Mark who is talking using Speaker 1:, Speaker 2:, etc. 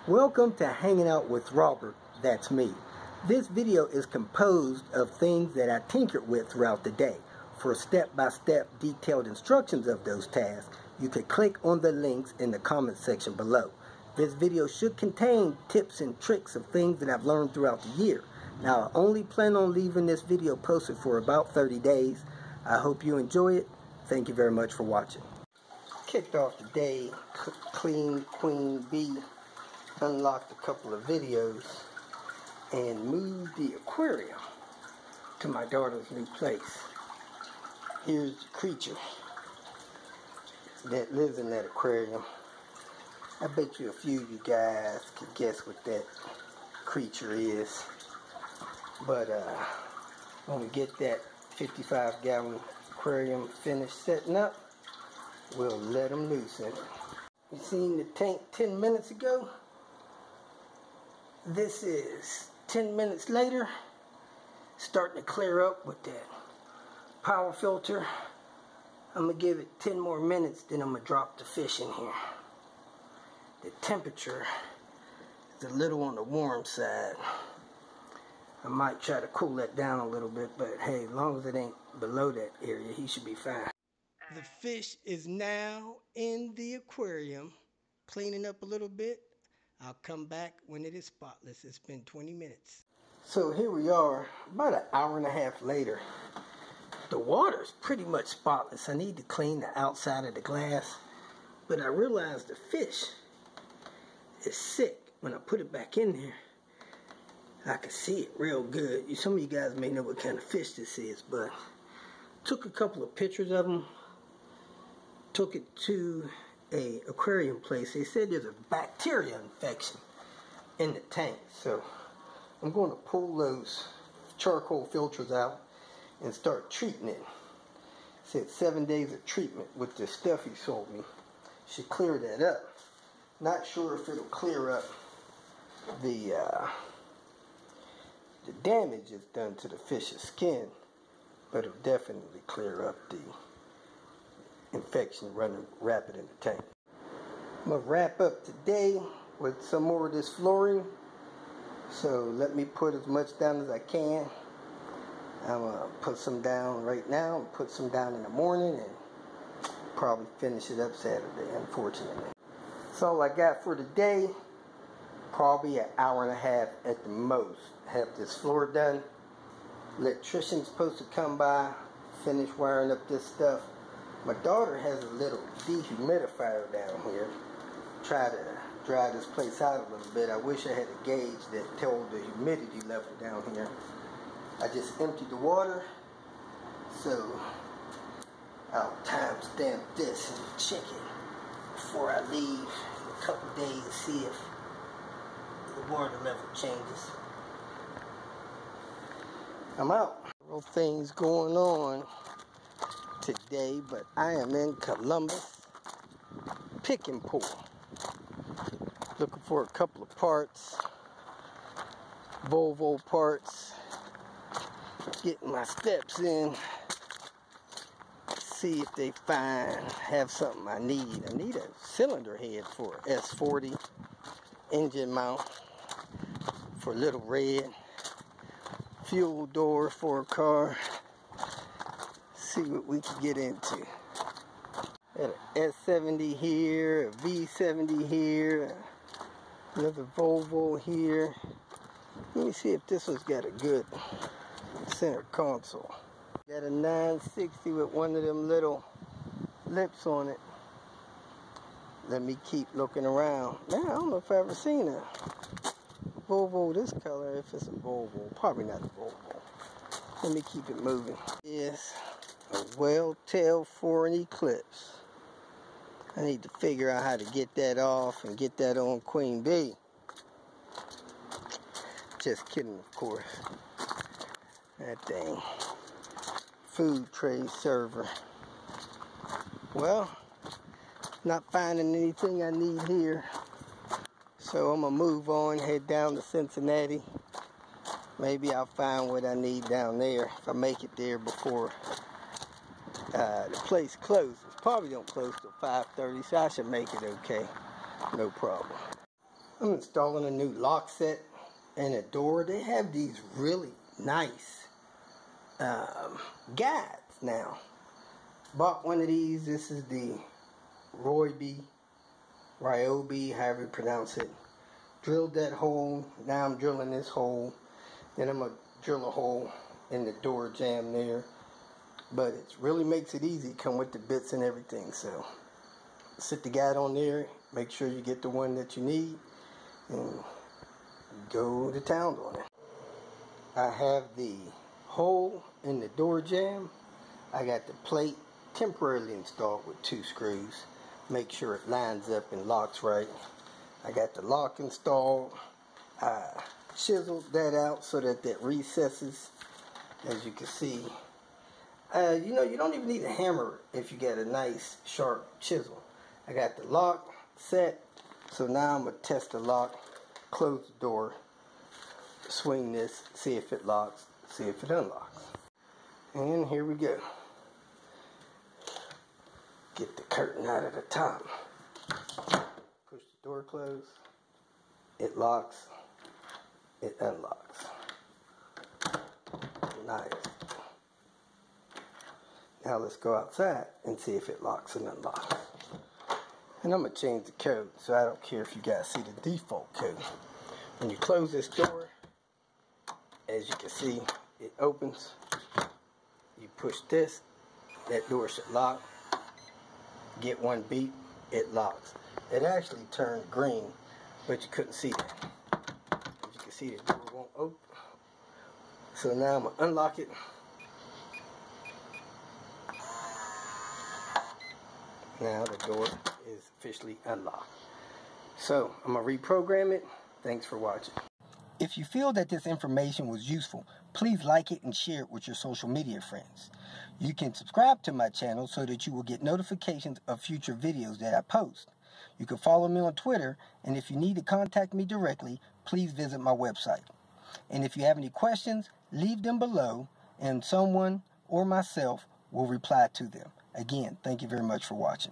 Speaker 1: Welcome to Hanging Out with Robert, that's me. This video is composed of things that I tinkered with throughout the day. For step-by-step detailed instructions of those tasks, you could click on the links in the comment section below. This video should contain tips and tricks of things that I've learned throughout the year. Now, I only plan on leaving this video posted for about 30 days. I hope you enjoy it. Thank you very much for watching. Kicked off the day, clean Queen Bee, unlocked a couple of videos, and moved the aquarium to my daughter's new place. Here's the creature that lives in that aquarium. I bet you a few of you guys could guess what that creature is. But when we get that 55-gallon aquarium finished setting up, we'll let them loose in it. You seen the tank 10 minutes ago? This is 10 minutes later, starting to clear up with that power filter. I'm going to give it 10 more minutes, then I'm going to drop the fish in here. The temperature is a little on the warm side. I might try to cool that down a little bit, but hey, as long as it ain't below that area, he should be fine. The fish is now in the aquarium, cleaning up a little bit. I'll come back when it is spotless. It's been 20 minutes. So here we are, about an hour and a half later. The water's pretty much spotless. I need to clean the outside of the glass, but I realized the fish is sick. When I put it back in there, I can see it real good. Some of you guys may know what kind of fish this is, but took a couple of pictures of them, took it to a aquarium place. They said there's a bacteria infection in the tank, so I'm going to pull those charcoal filters out and start treating it. Said 7 days of treatment with the stuff he sold me should clear that up. Not sure if it'll clear up the damage it's done to the fish's skin, but it'll definitely clear up the infection running rapid in the tank. I'm going to wrap up today with some more of this flooring. So let me put as much down as I can. I'm going to put some down right now and put some down in the morning and probably finish it up Saturday, unfortunately. That's all I got for today. Probably an hour and a half at the most. Have this floor done. Electrician's supposed to come by, finish wiring up this stuff. My daughter has a little dehumidifier down here. Try to dry this place out a little bit. I wish I had a gauge that told the humidity level down here. I just emptied the water, so I'll timestamp this and check it before I leave in a couple days to see if the water level changes. I'm out. Several things going on today, but I am in Columbus picking pool, looking for a couple of parts, Volvo parts, getting my steps in, see if they have something I need. I need a cylinder head for S40 engine mount for Little Red, fuel door for a car. See what we can get into. Got an S70 here, a V70 here, another Volvo here. Let me see if this one's got a good center console. Got a 960 with one of them little lips on it. Let me keep looking around. Now, I don't know if I've ever seen a Volvo this color. If it's a Volvo, probably not a Volvo. Let me keep it moving. Yes. A well-tailed foreign eclipse. I need to figure out how to get that off and get that on Queen Bee. Just kidding, of course. That thing. Food tray server. Well, not finding anything I need here. So I'm going to move on, head down to Cincinnati. Maybe I'll find what I need down there if I make it there before the place closes. Probably don't close till 5:30, so I should make it okay. No problem. I'm installing a new lock set and a door. They have these really nice guides now. Bought one of these. This is the Ryobi, however you pronounce it. Drilled that hole. Now I'm drilling this hole. Then I'm going to drill a hole in the door jamb there. But it really makes it easy. Come with the bits and everything. So sit the guide on there. Make sure you get the one that you need. And go to town on it. I have the hole in the door jamb. I got the plate temporarily installed with 2 screws. Make sure it lines up and locks right. I got the lock installed. I chiseled that out so that recesses, as you can see. You know, you don't even need a hammer if you get a nice sharp chisel. I got the lock set, so now I'm going to test the lock, close the door, swing this, see if it locks, see if it unlocks. And here we go. Get the curtain out of the top. Push the door closed. It locks. It unlocks. Nice. Now let's go outside and see if it locks and unlocks. And I'm going to change the code, so I don't care if you guys see the default code. When you close this door, as you can see, it opens. You push this, that door should lock. Get one beep, it locks. It actually turned green, but you couldn't see that. As you can see, the door won't open. So now I'm going to unlock it. Now the door is officially unlocked. So I'm going to reprogram it. Thanks for watching. If you feel that this information was useful, please like it and share it with your social media friends. You can subscribe to my channel so that you will get notifications of future videos that I post. You can follow me on Twitter, and if you need to contact me directly, please visit my website. And if you have any questions, leave them below, and someone or myself will reply to them. Again, thank you very much for watching.